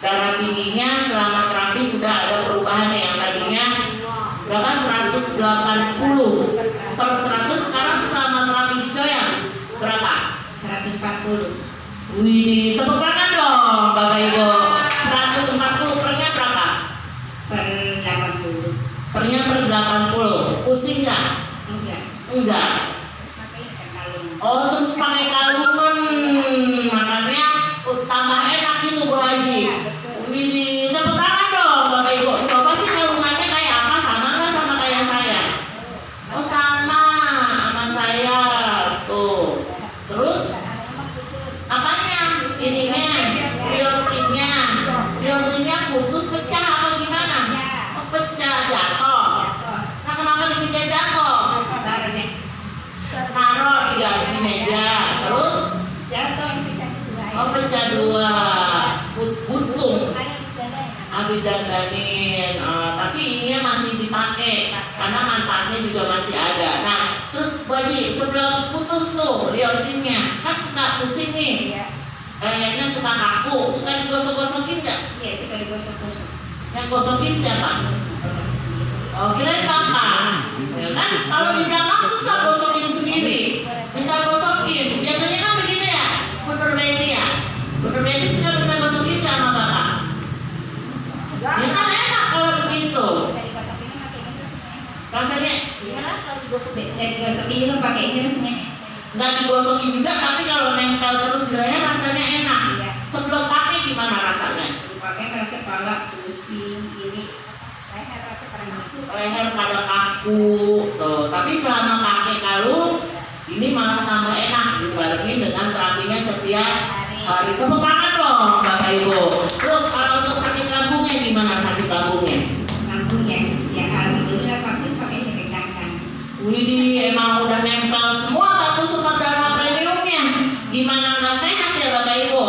Darah tingginya selama terapi sudah ada perubahan yang tadinya berapa 180 per 100, sekarang selama terapi di Coyang berapa? 140. Wih, tepuk tangan dong Bapak Ibu. 140 pernya berapa? Per 80. Pernya per 80. Pusing nggak? Enggak. Enggak. Oh, terus pakai kalungan, makanya tambah enak gitu Bu Haji. Wih, tepuk tangan dong Bapak Ibu. Coba sih kalungannya kayak apa? Sama nggak sama kayak saya? Oh sama saya tuh. Terus apanya? Ininya, liontinnya putus, pecah apa gimana? Oh, pecah, jatuh. Nah kenapa dikejar jatuh? Naruh di meja, terus Jatuh oh pecah dua, buntung. Habis dandanin, tapi ininya masih dipakai karena manfaatnya juga masih ada. Nah, terus Bu Haji sebelum putus tuh liontinnya kan suka pusing nih, lehernya suka kaku, suka digosok-gosokin nggak? Iya, suka digosok-gosok. Yang gosokin siapa? Gosok sendiri. Oh kirain Bapak. Ya kan kalau di belakang susah gosokin sendiri, minta gosokin. Biasanya kan begitu ya, Bunur Betty ya. Bunur Betty suka minta gosokin nggak sama Bapak? Ya kan enak kalau begitu. Rasanya Nggak digosokin juga pakai ini rasanya. nggak digosokin juga, tapi kalau nempel terus di leher rasanya enak. Iya. Sebelum pakai gimana rasanya? Pakai merasa kepala pusing ini. Leher rasa pernah itu. Leher pada kaku tuh. Tapi selama pakai kalung ini malah tambah enak dibarengin dengan terapinya setiap hari. Tepuk tangan dong Bapak Ibu. Terus kalau untuk sakit lambungnya gimana sakit lambungnya? Lambungnya ya kalau dulu nggak praktis pakai ini kencang-kencang. Widih, emang udah nempel semua batu super darah premiumnya. Gimana nggak sehat ya Bapak Ibu?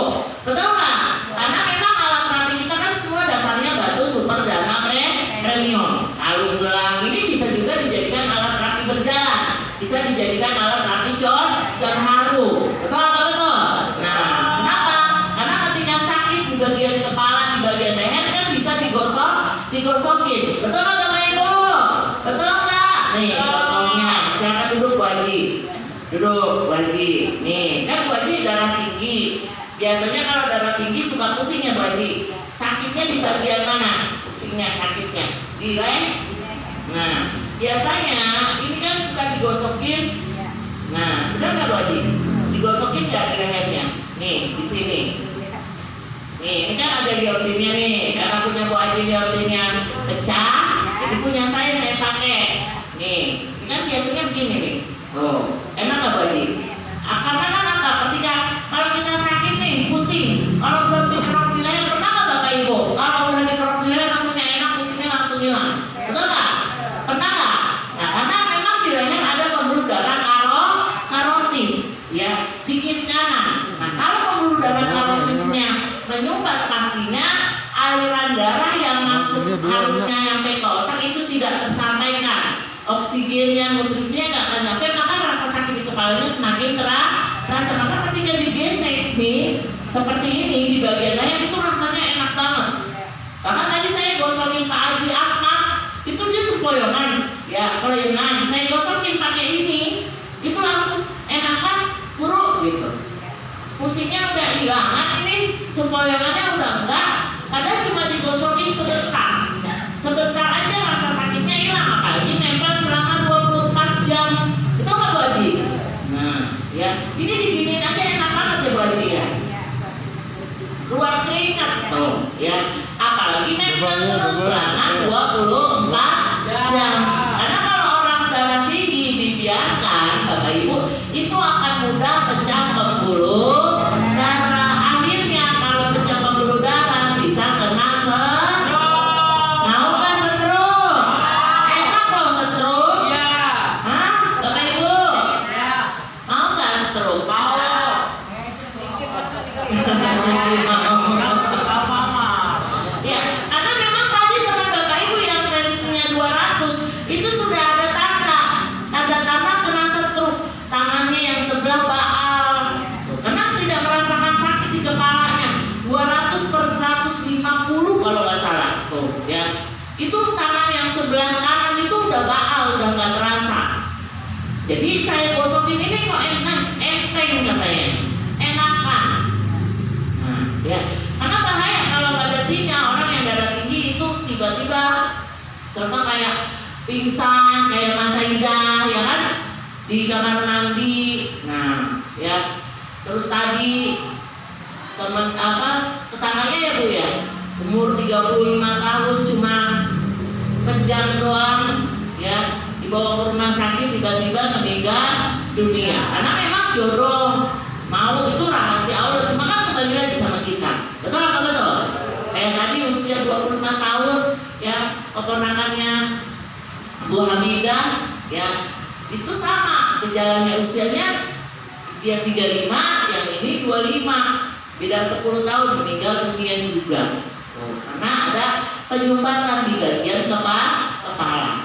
Betul nggak? Karena memang alat terapi kita kan semua dasarnya batu super darah premium. Kalung gelang ini bisa juga dijadikan alat terapi berjalan, bisa dijadikan alat terapi jor haru. Betul apa betul? Nah, kenapa? Karena ketika sakit di bagian kepala, di bagian leher kan bisa digosokin. Betul nggak Bapak Ibu? Betul nggak? Nih contohnya, silakan duduk Bu Haji. Duduk Bu Haji. Nih kan Bu Haji darah tinggi. Biasanya kalau darah tinggi suka pusing ya Bu Haji. Sakitnya di bagian mana? Pusingnya, sakitnya di leher. Nah, biasanya ini kan suka digosokin. Nah, benar nggak Bu Haji? Digosokin nggak di lehernya? Nih, di sini. Nih, ini kan ada liontinnya nih. Karena punya Bu Haji liontinnya pecah, jadi punya saya pakai. Nih, ini kan biasanya begini nih. Tuh, enak nggak Bu Haji? Karena kan apa? Ketika kalau kita sakit nih, pusing. Kalau belum dikerok di leher, pernah nggak Bapak Ibu? Kalau udah dikerok di leher rasanya enak, pusingnya langsung hilang. Betul nggak? Pernah nggak? Nah, karena memang di leher ada pembuluh darah karotis, ya, di kiri kanan. Nah, kalau pembuluh darah karotisnya menyumbat, pastinya aliran darah yang masuk harusnya nyampe ke otak itu tidak tersampaikan. Oksigennya, nutrisinya nggak akan nyampe, maka rasa sakit di kepalanya semakin terasa. Maka ketika digesek nih, seperti ini di bagian leher itu rasanya enak banget. Bahkan tadi saya gosokin Pak Haji asma, itu dia sempoyongan, ya kelengan. Saya gosokin pakai ini, itu langsung enakan buruk gitu. Pusingnya udah hilangan, ini sempoyongannya udah enggak. Padahal cuma digosokin sebentar, sebentar aja rasa sakitnya hilang. Apalagi nempel selama 24 jam. Itu apa Bu Haji? Nah, ya ini diginiin aja enak banget ya Bu Haji ya. Keluar keringat tuh, ya. Apalagi nempel terus selama 24 jam. Karena kalau orang darah tinggi dibiarkan Bapak Ibu, itu akan mudah pecah pembuluh darah. Akhirnya kalau pecah pembuluh darah bisa kena mau nggak stroke? Enak loh stroke. Hah, Bapak Ibu? Mau nggak stroke? Ya, karena memang tadi teman Bapak Ibu yang tensinya 200 itu sudah ada tanda kena stroke. Tangannya yang sebelah baal, baal, udah nggak terasa. Jadi saya gosokin ini kok enak, enteng katanya, enakan. Nah, ya, karena bahaya kalau nggak ada sinyal. Orang yang darah tinggi itu tiba-tiba, contoh kayak pingsan, kayak Mas Aida, ya kan, di kamar mandi. Nah, ya, terus tadi tetangganya ya Bu ya, umur 35 tahun cuma kejang doang, ya, dibawa ke rumah sakit tiba-tiba meninggal dunia. Karena memang jodoh maut itu rahasia Allah, cuma kan kembali lagi sama kita. Betul apa betul? Kayak tadi usia 25 tahun ya, keponakannya Bu Hamidah ya, itu sama gejalanya, usianya dia 35, yang ini 25, beda 10 tahun meninggal dunia juga. Karena ada penyumbatan di bagian kepala.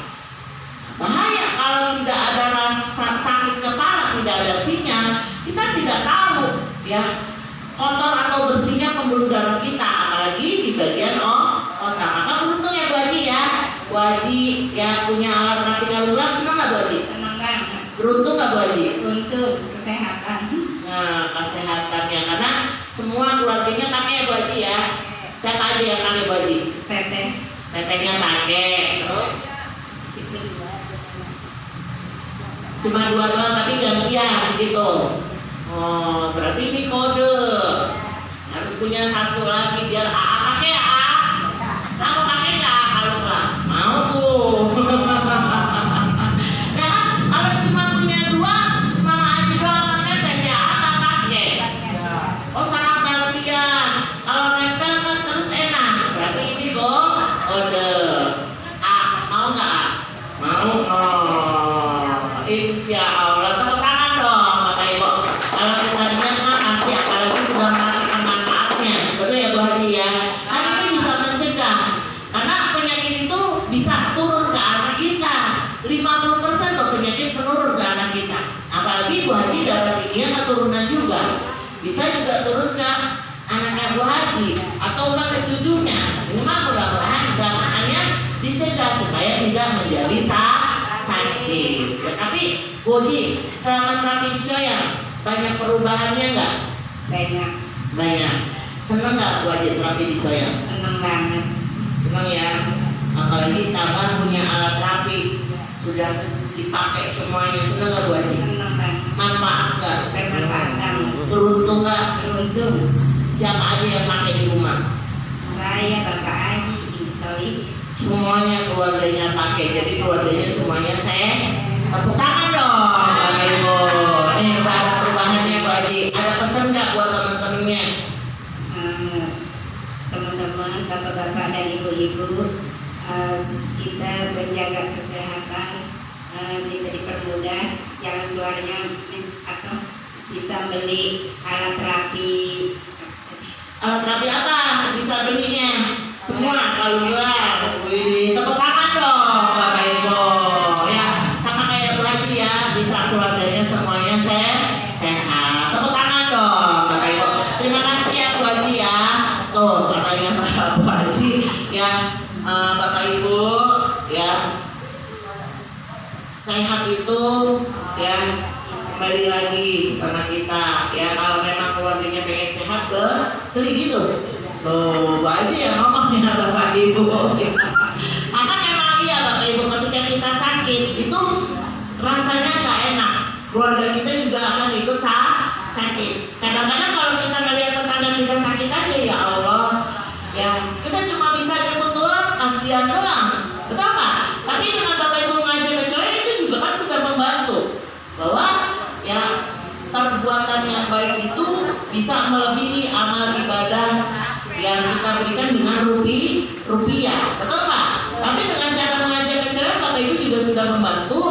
Bahaya kalau tidak ada rasa sakit kepala, tidak ada sinyal, kita tidak tahu ya kotor atau bersihnya pembuluh darah kita, apalagi di bagian otak. Maka beruntung ya Bu Haji ya, Bu Haji ya punya alat terapi kalung-kalung. Senang nggak Bu Haji? Senang banget. Beruntung nggak Bu Haji? Untuk kesehatan. Nah, kesehatannya, karena semua keluarganya pakai ya Bu Haji ya. Siapa aja yang pakai Bu Haji? Tetehnya pakai, terus cuma dua doang tapi gantian gitu. Oh, berarti ini kode. Harus punya satu lagi biar AA pakai ya. Aku pakai nggak? Kalau nggak mau tuh. Nah, kalau cuma punya dua, cuma Haji doang sama teteh ya AA pakai. Oh, sarang gantian. Kalau nempel kan terus enak. Berarti ini kok kode. A, mau nggak? Mau. Insya Allah, tepuk tangan dong Bapak Ibu. Kalau kita lihat mah pasti, apalagi sudah merasakan manfaatnya, betul ya Bu Haji ya. Karena ini bisa mencegah, karena penyakit itu bisa turun ke anak kita. 50% loh penyakit menurun ke anak kita. Apalagi Bu Haji darah tingginya keturunan juga, bisa juga turun ke anaknya Bu Haji atau ke cucunya. Ini mah mudah-mudahan enggak, makanya dicegah supaya tidak menjadi sakit. Ya, tapi Bu Haji, selama terapi di Coyang banyak perubahannya nggak? Banyak. Seneng nggak Bu Haji terapi di Coyang? Senang banget. Seneng ya. Apalagi tambah punya alat terapi, sudah dipakai semuanya. Seneng nggak Bu Haji? Senang banget. Manfaat nggak? Bermanfaat banget. Beruntung nggak? Beruntung. Siapa aja yang pakai di rumah? Saya, Bapak Haji, Ibu Solih. Semuanya keluarganya pakai, jadi keluarganya semuanya tepuk tangan dong Bapak Ibu. Nih udah ada perubahannya Bu Haji. Ada pesan nggak buat teman-temannya? Teman-teman, bapak-bapak dan ibu-ibu, kita menjaga kesehatan, kita dipermudah jalan keluarnya atau bisa beli alat terapi. Alat terapi apa? Bisa belinya semua kalau gelar. Wih, tepuk tangan dong Bapak Ibu. Ya, sama kayak Bu Haji ya, bisa keluarganya semuanya sehat. Tepuk tangan dong Bapak Ibu. Terima kasih ya Bu Haji ya. Tuh katanya Bu Haji ya, Bapak Ibu ya, sehat itu ya kembali lagi sama kita ya. Kalau memang keluarganya pengen sehat, beli gitu. Tuh Bu Haji yang ngomongnya Bapak Ibu. Karena memang iya Bapak Ibu, ketika kita sakit itu rasanya nggak enak. Keluarga kita juga akan ikut sakit. Kadang-kadang kalau kita ngelihat tetangga kita sakit aja, ya Allah, ya kita cuma bisa jemput doang, kasihan doang, betul nggak? Tapi dengan Bapak Ibu ngajak ke Coyang itu juga kan sudah membantu bahwa ya perbuatan yang baik itu bisa melebihi amal ibadah yang kita berikan dengan rupiah, betul nggak? Tapi dengan cara mengajak ke Coyang, Bapak Ibu juga sudah membantu,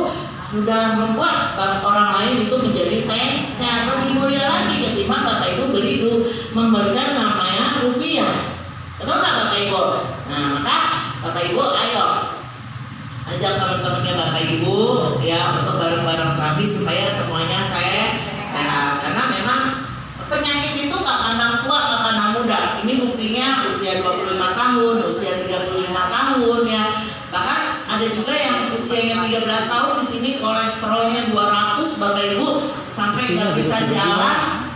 sudah membuat orang lain itu menjadi sehat, lebih mulia lagi ketimbang Bapak Ibu beli memberikan namanya rupiah, betul nggak Bapak Ibu? Nah, maka Bapak Ibu ayo ajak teman-temannya Bapak Ibu ya untuk bareng-bareng terapi supaya semuanya sehat. Karena memang penyakit itu nggak pandang tua, nggak pandang muda. Ini buktinya usia 25 tahun, usia 35 tahun ya. Bahkan ada juga yang usia usianya 13 tahun di sini kolesterolnya 200 Bapak Ibu, sampai nggak bisa jalan.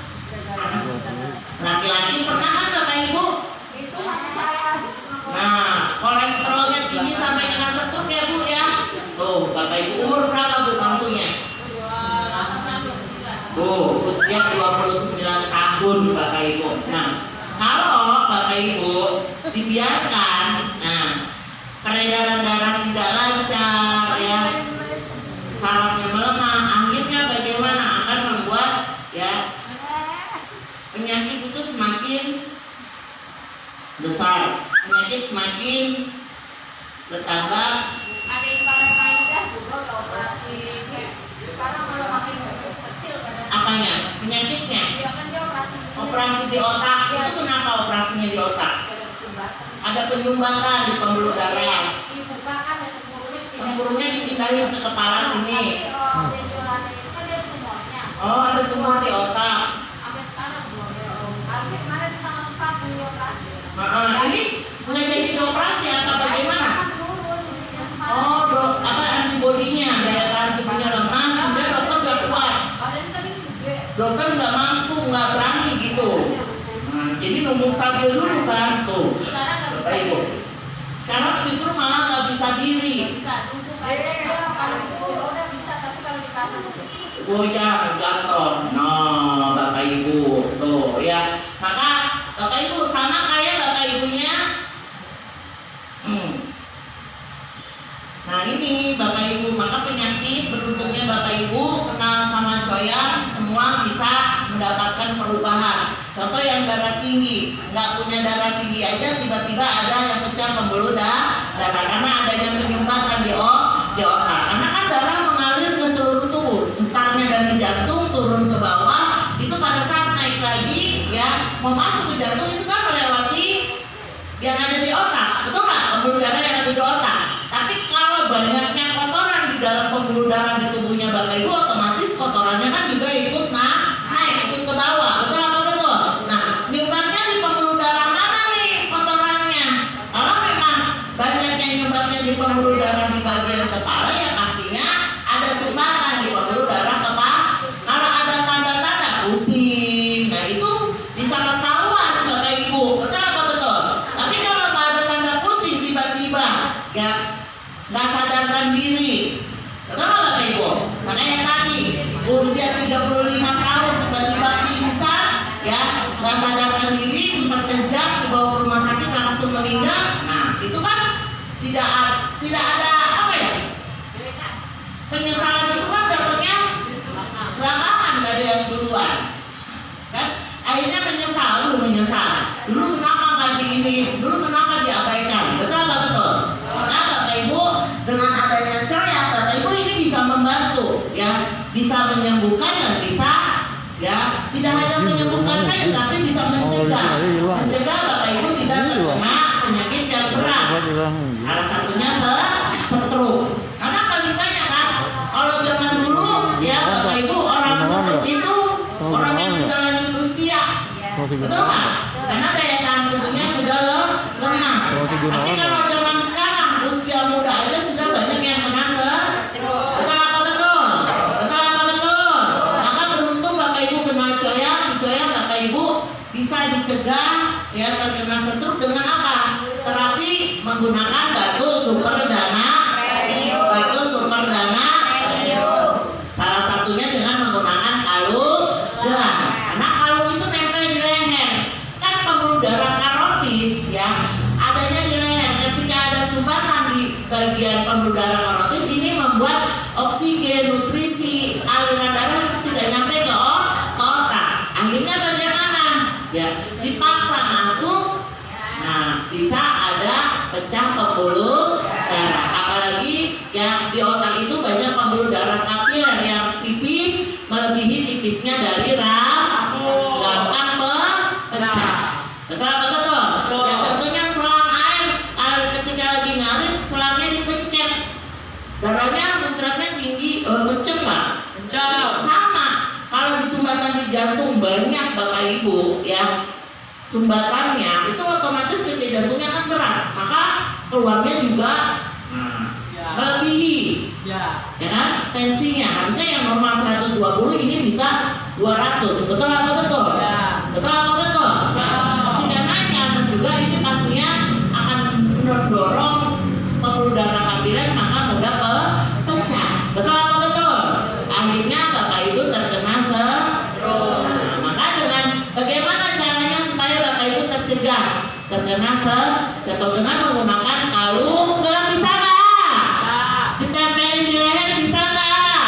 Laki-laki pernah kan Bapak Ibu? Itu masih saya. Nah, kolesterolnya tinggi sampai kena stroke ya Bu ya. Tuh, Bapak Ibu umur berapa Bu kantunya? Tuh, usia 29 tahun Bapak Ibu. Nah, kalau Bapak Ibu dibiarkan, nah, peredaran darah tidak lancar ya, sarafnya melemah, akhirnya bagaimana akan membuat ya penyakit itu semakin besar, penyakit semakin bertambah. Ada yang paling juga ke operasi sekarang malah makin kecil badan. Apanya? Penyakitnya? Dia kan dia Operasi di otak. Itu kenapa operasinya di otak? ada sumbatan. Ada penyumbatan di pembuluh darah. Dibuka kan ada Tempurungnya dipindahin ke kepala sini. benjolannya itu kan dia tumornya. Oh, ada tumor di otak. Sampai sekarang belum. Harusnya kemarin di tanggal 4 di operasi. Ini nggak jadi dioperasi apa bagaimana? Oh, antibodinya, daya tahan tubuhnya lemah, sehingga dokter nggak kuat. Badan tadi gede. Dokter nggak mampu, nggak berani gitu. Nah, jadi nunggu stabil dulu kan tuh. Sekarang nggak bisa Bapak Ibu. diri. Sekarang justru malah nggak bisa diri. Nggak bisa duduk aja dia kalau di kursi roda bisa, tapi kalau di kasur Goyang, jatuh. No, Bapak Ibu tuh ya. Maka Bapak Ibu sama kayak Bapak Ibunya. Nah ini Bapak Ibu, maka penyakit beruntungnya Bapak Ibu kenal sama Coyan, semua bisa mendapatkan perubahan. Contoh yang darah tinggi, nggak punya darah tinggi aja tiba-tiba ada yang pecah pembuluh darah karena adanya penyumbatan di otak. Karena kan darah mengalir ke seluruh tubuh, setarnya dari jantung turun ke bawah, itu pada saat naik lagi ya mau masuk ke jantung itu kan melewati yang ada di otak, betul nggak? Pembuluh darah yang ada di otak. Tapi kalau banyaknya kotoran di dalam pembuluh darah di tubuhnya Bapak Ibu, otomatis kotorannya kan juga ikut naik, ikut ke bawah, betul apa betul? Nah, nyumbatnya di pembuluh darah mana nih kotorannya? Kalau memang banyaknya nyumbatnya di pembuluh darah di bagian kepala, ya pastinya ada sumbatan di pembuluh darah kepala. Kalau ada tanda-tanda pusing, nah itu bisa ketahuan Bapak Ibu, betul apa betul? Tapi kalau nggak ada tanda pusing tiba-tiba ya nggak sadarkan diri, betul nggak Bapak Ibu? Makanya tadi usia 35 tahun tiba-tiba pingsan ya, nggak sadarkan diri, sempat kejang, dibawa ke rumah sakit langsung meninggal. Nah itu kan tidak ada apa ya, penyesalan itu kan datangnya belakangan, nggak ada yang duluan kan. Akhirnya menyesal dulu kenapa nggak diini, dulu kenapa diabaikan, betul apa betul? Maka Bapak Ibu dengan adanya Coyan, Bapak Ibu ini bisa membantu ya, bisa menyembuhkan dan bisa ya tidak hanya menyembuhkan saja, tapi bisa mencegah Bapak Ibu tidak terkena penyakit yang berat. Salah satunya stroke. Karena paling banyak kan kalau zaman dulu ya Bapak Ibu, orang stroke itu orang yang sudah lanjut usia, betul nggak? Karena daya tahan tubuhnya sudah lemah. Tapi kalau zaman sekarang usia muda aja sudah banyak yang kena stroke. Betul apa betul? Betul apa betul? Maka beruntung Bapak Ibu kena Coyan, di Coyan Bapak Ibu bisa dicegah ya terkena stroke dengan apa? Terapi menggunakan batu super dana. Salah satunya dengan menggunakan kalung gelang. Karena kalung itu nempel di leher. Kan pembuluh darah karotis ya, adanya di leher. Ketika ada sumbatan di bagian pembuluh darah karotis, ini membuat oksigen, nutrisi, aliran darah tidak nyampe ke otak. Akhirnya bagaimana? Ya, dipaksa masuk. Nah, bisa ada pecah pembuluh darah. Apalagi ya di otak itu banyak pembuluh darah kapiler yang tipis, melebihi tipisnya dari gampang pecah. Betul apa betul? Yang contohnya selang air, ketika lagi ngalir selangnya dipencet, darahnya muncratnya tinggi, kenceng Pak. Sama. Kalau di sumbatan di jantung banyak Bapak Ibu ya, sumbatannya itu otomatis detak jantungnya kan berat, maka keluarnya juga melebihi, Ya. ya kan? Tensinya harusnya yang normal 120 ini bisa 200. Betul apa betul? Ya. Betul apa betul? Nah, ketika naik ke atas juga ini pastinya akan mendorong pembuluh darah kapiler, maka mudah pecah. Betul apa betul? Akhirnya Bapak Ibu terkena stroke. Nah, maka dengan bagaimana caranya supaya Bapak Ibu tercegah terkena stroke? Dengan menggunakan kalung gelang, bisa nggak? Ditempelin di leher, bisa nggak?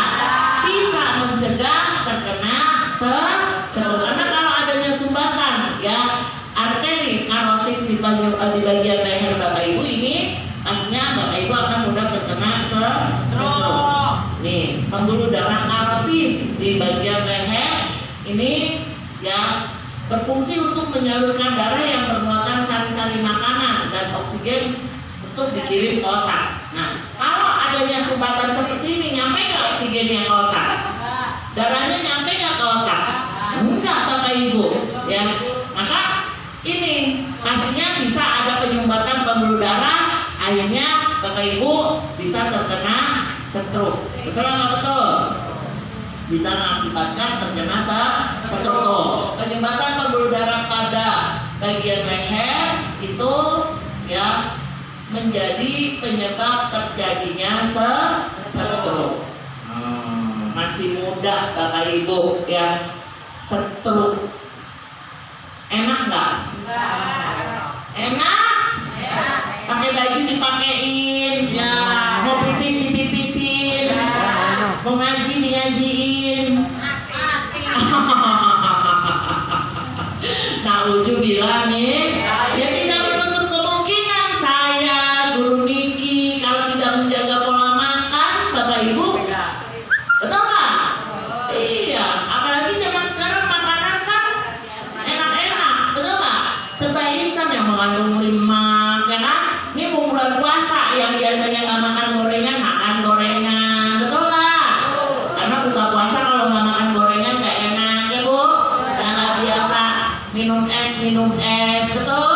Bisa mencegah terkena stroke. Karena kalau adanya sumbatan ya arteri karotis di bagian leher Bapak Ibu ini, pastinya Bapak Ibu akan mudah terkena stroke. Nih, pembuluh darah karotis di bagian leher ini ya berfungsi untuk menyalurkan darah yang bermuatan sari-sari makanan dan oksigen untuk dikirim ke otak. Nah, kalau adanya sumbatan seperti ini, nyampe nggak oksigennya ke otak? Darahnya nyampe nggak ke otak? Enggak, Bapak Ibu. Ya, maka ini pastinya bisa ada penyumbatan pembuluh darah, akhirnya Bapak Ibu bisa terkena stroke. Betul apa betul? Bisa mengakibatkan terkena stroke. Penyumbatan pembuluh darah pada bagian leher itu ya menjadi penyebab terjadinya stroke. Masih muda Bapak Ibu ya, stroke. Enak nggak? Enak? Pakai baju dipakein, Ya. mau pipis dipipisin, mau ngaji dingajiin. Nah, Uju bilang nih, ya tidak menutup kemungkinan saya, Guru Niki, kalau tidak menjaga pola makan, Bapak Ibu, betul nggak? Iya, apalagi zaman sekarang makanan kan enak-enak, betul nggak? Serba instan yang mengandung lemak, ya kan? Ini mau bulan puasa yang biasanya nggak makan gorengan, makan gorengan, betul nggak? Karena buka puasa kalau nggak makan gorengan nggak enak, ya Bu? Yang nggak biasa minum es, betul?